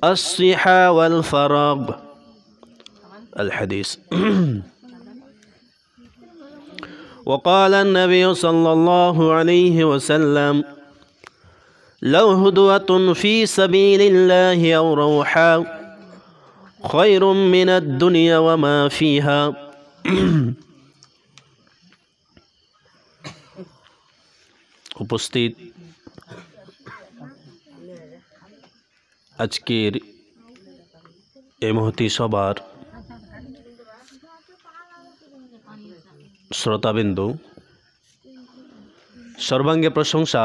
الصحة والفراغ. الحديث. وقال النبي صلى الله عليه وسلم: لو هدوة في سبيل الله أو روحا خير من الدنيا وما فيها. উপস্থিত আজকের এই মহতী সভার শ্রোতাবিন্দু, সর্বাঙ্গে প্রশংসা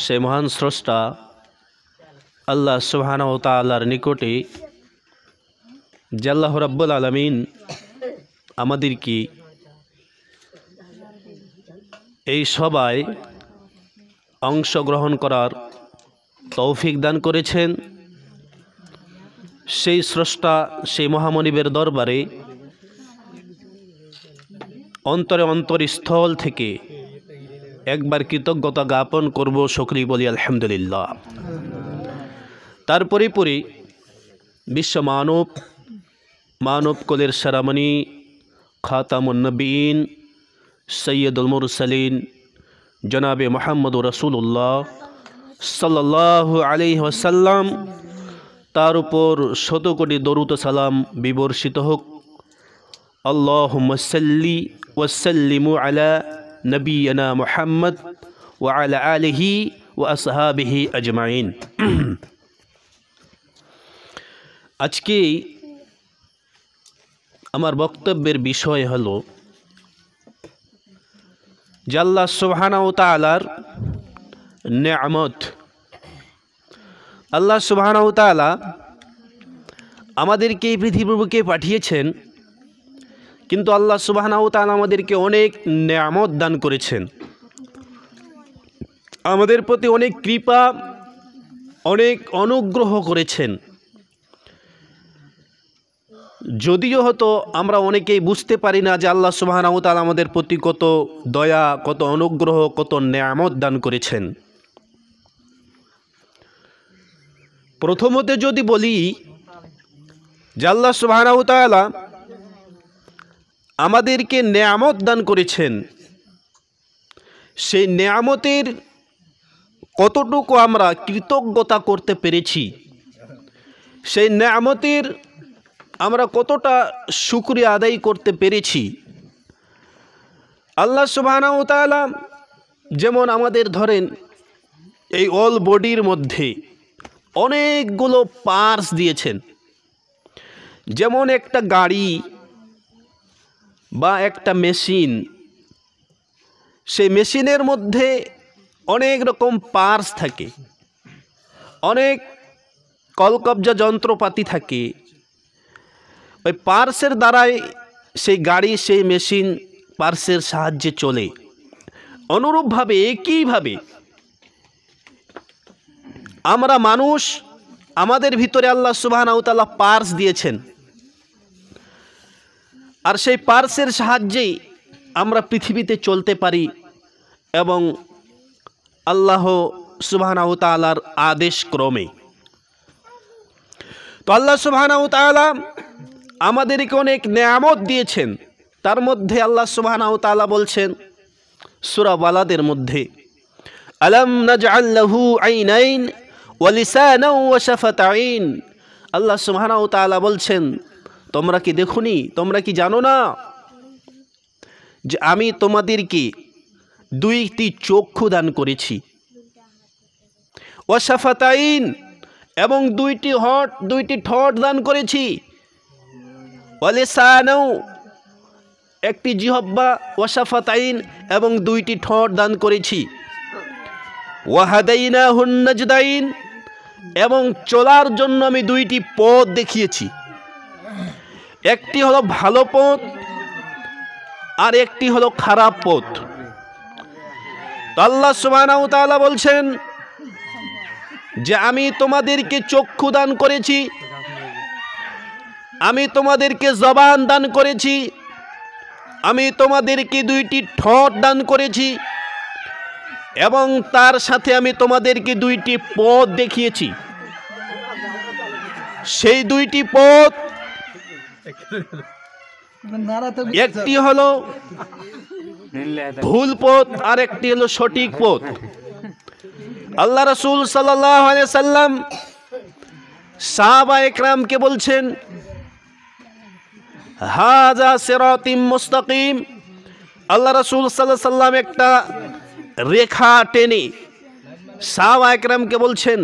সে মহান স্রষ্টা আল্লাহ সুবহানাহু ওয়া তাআলার নিকটে, যে আল্লাহ রাব্বুল আলামিন আমাদেরকে এই সভায় অংশগ্রহণ করার তৌফিক দান করেছেন। সেই স্রষ্টা, সেই মহামনিবের দরবারে অন্তরে অন্তরস্থল থেকে একবার কৃতজ্ঞতা জ্ঞাপন করব, শুকরিয়া বলি আলহামদুলিল্লাহ। তার পরিপরি বিশ্ব মানব কোলের সেরামণি, খাতামুন নবীন, সৈয়দুল মুরসালিন, জনাবে মুহাম্মদুর রাসূলুল্লাহ সাল্লাল্লাহু আলাইহি ওয়াসাল্লাম, তার উপর শত কোটি দরুদ ও সালাম বিবর্ষিত হোক। আল্লাহুম্মা সাল্লি ওয়া সাল্লিমু আলা নবিয়িনা মুহাম্মদ ওয়া আলা আলিহি ওয়া আসহাবিহি আজমাইন। আজকে আমার বক্তব্যের বিষয় হলো যে আল্লাহ সুবহানাহু ওয়া তাআলার নেয়ামত। আল্লাহ সুবহানাহু ওয়া তাআলা আমাদেরকে এই পৃথিবীর বুকে পাঠিয়েছেন, কিন্তু আল্লাহ সুবহানাহু ওয়া তাআলা আমাদেরকে অনেক নেয়ামত দান করেছেন, আমাদের প্রতি অনেক কৃপা, অনেক অনুগ্রহ করেছেন। যদিও হয়তো আমরা অনেকেই বুঝতে পারি না যে আল্লাহ সুবহানাহু ওয়া তাআলা আমাদের প্রতি কত দয়া, কত অনুগ্রহ, কত নেয়ামত দান করেছেন। প্রথমত যদি বলি যে আল্লাহ সুবহানাহু ওয়া তাআলা আমাদেরকে নেয়ামত দান করেছেন, সেই নেয়ামতের কতটুকু আমরা কৃতজ্ঞতা করতে পেরেছি, সেই নেয়ামতের আমরা কতটা শুকরিয়া আদায় করতে পেরেছি। আল্লাহ সুবহানাহু ওয়া তাআলা যেমন আমাদের ধরেন এই অল বডির মধ্যে অনেকগুলো পার্টস দিয়েছেন। যেমন একটা গাড়ি বা একটা মেশিন, সেই মেশিনের মধ্যে অনেক রকম পার্টস থাকে, অনেক কলকবজা যন্ত্রপাতি থাকে। ওই পার্টসের দ্বারাই সেই গাড়ি, সেই মেশিন পার্টসের সাহায্যে চলে। অনুরূপভাবে একইভাবে আমরা মানুষ, আমাদের ভিতরে আল্লাহ সুবহানাহু ওয়া তাআলা পার্টস দিয়েছেন, আর সেই পার্টসের সাহায্যেই আমরা পৃথিবীতে চলতে পারি এবং আল্লাহ সুবহানাহু ওয়া তাআলার আদেশ ক্রমে। তো আল্লাহ সুবহানাহু ওয়া তাআলা আমাদেরকে অনেক নেয়ামত দিয়েছেন। তার মধ্যে আল্লাহ সুবহানাহু ওয়া তাআলা বলছেন সূরা বালাদের মধ্যে, আলাম নাজআল লাহু আইনাইন ওয়া লিসানান ওয়া শাফাতাইন। আল্লাহ সুবহানাহু ওয়া তাআলা বলছেন, তোমরা কি দেখোনি, তোমরা কি জানো না যে আমি তোমাদেরকে দুইটি চক্ষু দান করেছি, ওয়া শাফাতাইন, এবং দুইটি ঠোঁট দান করেছি, ওয়া লিসানাও, একটি জিহ্বা, ওয়া শাফাতাইন, এবং দুইটি ঠোঁট দান করেছি, ওয়া হাদাইনাহুন নাজদাইন, এবং চলার জন্য আমি দুইটি পথ দেখিয়েছি। একটি হলো ভালো পথ আর একটি হলো খারাপ পথ। তো আল্লাহ সুবহানাহু ওয়া তাআলা বলছেন যে আমি তোমাদেরকে চক্ষু দান করেছি, আমি তোমাদেরকে জবান দান করেছি, আমি তোমাদেরকে দুইটি ঠোঁট দান করেছি, এবং তার সাথে আমি তোমাদেরকে দুইটি পথ দেখিয়েছি। সেই দুইটি পথ, একটি হলো ভুল পথ আর একটি হলো সঠিক পথ। আল্লাহ রাসূল সাল্লাল্লাহু আলাইহি সাল্লাম সাহাবা একরামকে বলছেন, হাযা সিরাতিম মুস্তাকিম। আল্লাহ রাসূল সাল্লাল্লাহু আলাইহি সাল্লাম একটা রেখা টেনে সাহাবা একরামকে বলছেন,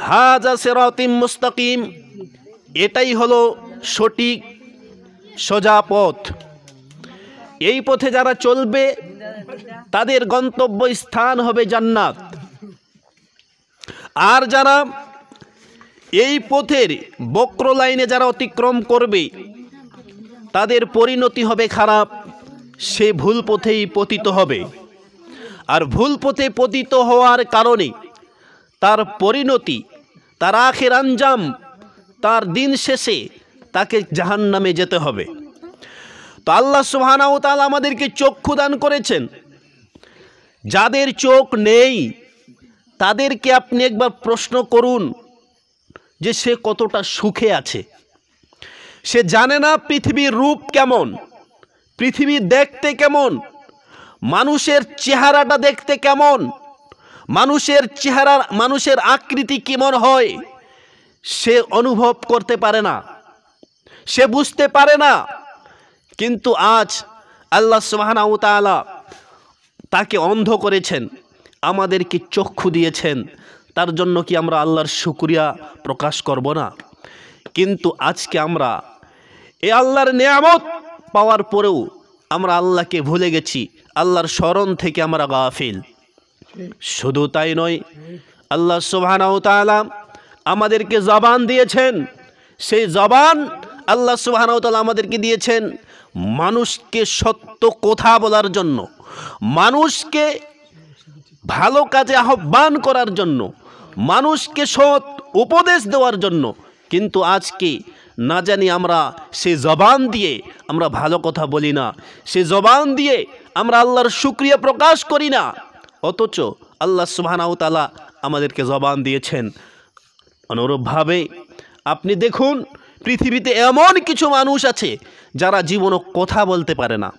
হাযা সিরাতিম মুস্তাকিম, এটাই হলো সঠিক সোজা পথ। এই পথে যারা চলবে তাদের গন্তব্য স্থান হবে জান্নাত। আর যারা এই পথের বক্র লাইনে যারা অতিক্রম করবে তাদের পরিণতি হবে খারাপ, সে ভুল পথেই পতিত হবে। আর ভুল পথে পতিত হওয়ার কারণে তার পরিণতি, তার আখির আঞ্জাম, তার দিন শেষে তাকে জাহান্নামে যেতে হবে। তো আল্লাহ সুবহানাহু ওয়া তাআলা আমাদেরকে চক্ষু দান করেছেন। যাদের চোখ নেই তাদেরকে আপনি একবার প্রশ্ন করুন যে সে কতটা সুখে আছে। সে জানে না পৃথিবীর রূপ কেমন, পৃথিবী দেখতে কেমন, মানুষের চেহারাটা দেখতে কেমন, মানুষের চেহারা, মানুষের আকৃতি কেমন হয়, সে অনুভব করতে পারে না, সে বুঝতে পারে না। কিন্তু আজ আল্লাহ সুবহানাহু ওয়া তাআলা তাকে অন্ধ করেছেন, আমাদেরকে চক্ষু দিয়েছেন। তার জন্য কি আমরা আল্লাহর শুকরিয়া প্রকাশ করব না? কিন্তু আজকে আমরা এই আল্লাহর নিয়ামত পাওয়ার পরেও আমরা আল্লাহকে ভুলে গেছি, আল্লাহর স্মরণ থেকে আমরা গাফিল। শুধু তাই নয়, আল্লাহ সুবহানাহু ওয়া তাআলা আমাদেরকে জবান দিয়েছেন। সেই জবান আল্লাহ সুবহানাহু ওয়া তাআলা আমাদেরকে দিয়েছেন মানুষকে সত্য কথা বলার জন্য, মানুষকে ভালো কাজে আহ্বান করার জন্য, মানুষকে সৎ উপদেশ দেওয়ার জন্য। কিন্তু আজকে না জানি আমরা সেই জবান দিয়ে আমরা ভালো কথা বলি না, সেই জবান দিয়ে আমরা আল্লাহর শুকরিয়া প্রকাশ করি না। অথচ আল্লাহ সুবহানাহু ওয়া তাআলা আমাদেরকে জবান দিয়েছেন। অনুরূপভাবে আপনি দেখুন, পৃথিবীতে এমন কিছু মানুষ আছে যারা জীবনে কথা বলতে পারে না।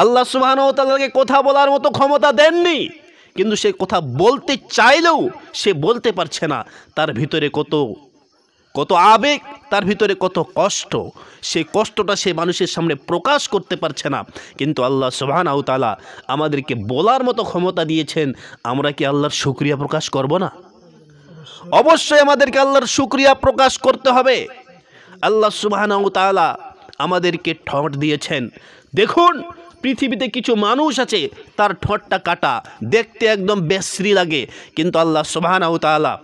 আল্লাহ সুবহানাহু ওয়া তাআলাকে কথা বলার মতো ক্ষমতা দেননি, কিন্তু সে কথা বলতে চাইলেও সে বলতে পারছে না। তার ভিতরে কত কত আবেগ, তার ভিতরে কত কষ্ট, সেই কষ্টটা সে মানুষের সামনে প্রকাশ করতে পারছে না। কিন্তু আল্লাহ সুবহানাহু ওয়া তাআলা আমাদেরকে বলার মতো ক্ষমতা দিয়েছেন। আমরা কি আল্লাহর শুকরিয়া প্রকাশ করব না? অবশ্যই আমাদেরকে আল্লাহর শুকরিয়া প্রকাশ করতে হবে। আল্লাহ সুবহানাহু ওয়া তাআলা আমাদেরকে ঠোঁট দিয়েছেন। দেখুন, পৃথিবীতে কিছু মানুষ আছে তার ঠোঁটটা কাটা, দেখতে একদম বিশ্রী লাগে, কিন্তু আল্লাহ সুবহানাহু ওয়া তাআলা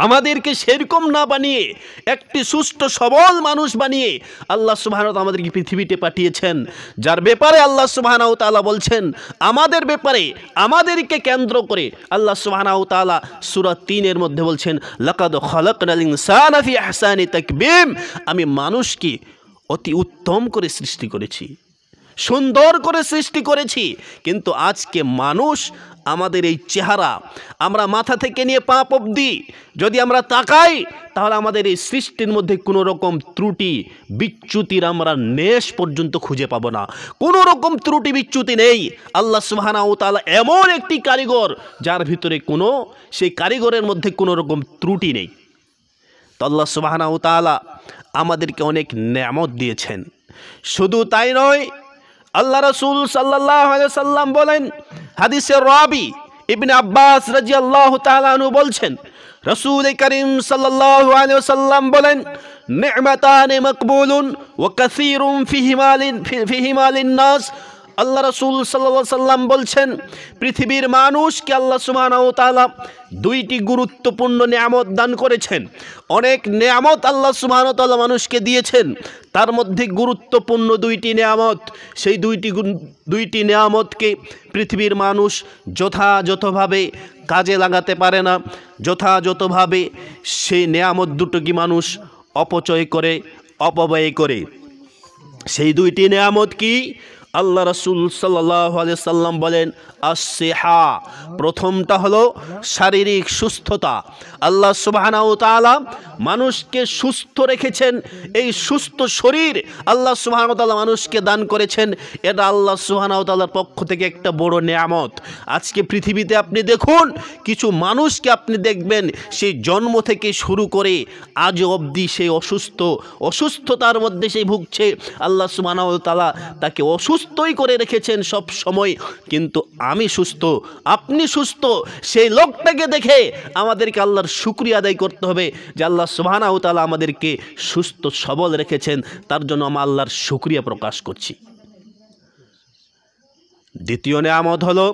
আমাদেরকে সেরকম না বানিয়ে একটি সুস্থ সবল মানুষ বানিয়ে আল্লাহ সুবহানাহু ওয়া তাআলা আমাদেরকে পৃথিবীতে পাঠিয়েছেন। যার ব্যাপারে আল্লাহ সুবহানাহু ওয়া তাআলা বলছেন, আমাদের ব্যাপারে, আমাদেরকে কেন্দ্র করে আল্লাহ সুবহানাহু ওয়া তাআলা সূরা ৩-এর মধ্যে বলছেন, লাকাদ খালাকনাল ইনসানা ফি আহসানি তাকবীম, আমি মানুষকে অতি উত্তম করে সৃষ্টি করেছি, সুন্দর করে সৃষ্টি করেছি। কিন্তু আজকে মানুষ, আমাদের এই চেহারা, আমরা মাথা থেকে নিয়ে পা অবধি যদি আমরা তাকাই, তাহলে আমাদের এই সৃষ্টির মধ্যে কোনো রকম ত্রুটি বিচ্যুতির আমরা নেশ পর্যন্ত খুঁজে পাবো না। কোনো রকম ত্রুটি বিচ্যুতি নেই। আল্লাহ সুবহানাহু ওয়া তাআলা এমন একটি কারিগর যার ভিতরে কোনো, সেই কারিগরের মধ্যে কোনো রকম ত্রুটি নেই। তো আল্লাহ সুবহানাহু ওয়া তাআলা আমাদেরকে অনেক নেয়ামত দিয়েছেন। শুধু তাই নয়, আল্লাহ রাসূল সাল্লাল্লাহু আলাইহি সাল্লাম বলেন, হাদিসে রাবি ইবনে আব্বাস রাদিয়াল্লাহু তাআলা আনহু বলছেন, রাসূল করিম সাল্লাল্লাহু আলাইহি সাল্লাম বলেন, নি'মাতানি মাকবুলুন ওয়া কাসীরুন ফিহিমা লিন-নাস। আল্লাহ রাসূল সাল্লাল্লাহু আলাইহি সাল্লাম বলছেন, পৃথিবীর মানুষকে আল্লাহ সুবহানাহু ওয়া তাআলা দুইটি গুরুত্বপূর্ণ নিয়ামত দান করেছেন। অনেক নিয়ামত আল্লাহ সুবহানাহু ওয়া তাআলা মানুষকে দিয়েছেন, তার মধ্যে গুরুত্বপূর্ণ দুইটি নিয়ামত। সেই দুইটি নিয়ামতকে পৃথিবীর মানুষ যথাযথভাবে কাজে লাগাতে পারে না। যথাযথভাবে সেই নিয়ামত দুটোকে মানুষ অপচয় করে, অপব্যয় করে। সেই দুইটি নিয়ামত কি? আল্লাহ রাসূল সাল্লাল্লাহু আলাইহি সাল্লাম বলেন, আস-সিহা, প্রথমটা হলো শারীরিক সুস্থতা, আল্লাহ সুবহানাহু ওয়া তাআলা মানুষকে সুস্থ রেখেছেন। এই সুস্থ শরীর আল্লাহ সুবহানাহু ওয়া তাআলা মানুষকে দান করেছেন। এটা আল্লাহ সুবহানাহু ওয়া তাআলার পক্ষ থেকে একটা বড় নেয়ামত। আজকে পৃথিবীতে আপনি দেখুন, কিছু মানুষকে আপনি দেখবেন সেই জন্ম থেকে শুরু করে আজ অবধি সেই অসুস্থতার মধ্যে সেই ভুগছে। আল্লাহ সুবহানাহু ওয়া তাআলা তাকে অসুস্থই করে রেখেছেন সব সময়, কিন্তু আমি সুস্থ, আপনি সুস্থ। সেই লোকটাকে দেখে আমাদেরকে আল্লাহর শুকরিয়া আদায় করতে হবে যে আল্লাহ সুবহানাহু ওয়া তাআলা আমাদেরকে সুস্থ সবল রেখেছেন, তার জন্য আমরা আল্লাহর শুকরিয়া প্রকাশ করছি। দ্বিতীয় নেয়ামত হলো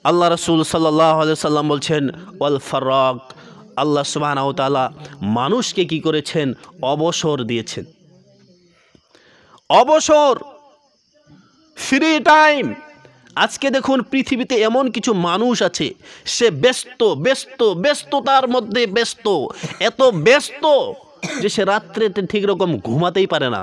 আল্লাহ রাসূল সাল্লাল্লাহু আলাইহি ওয়াসাল্লাম বলছেন ওয়াল ফারাগ। আল্লাহ সুবহানাহু ওয়া তাআলা মানুষকে কি করেছেন? অবসর দিয়েছেন। অবসর, ফ্রি টাইম। আজকে দেখুন পৃথিবীতে এমন কিছু মানুষ আছে, সে ব্যস্ততার মধ্যে ব্যস্ত, এত ব্যস্ত যে সে রাত্রে ঠিক রকম ঘুমাতেই পারে না।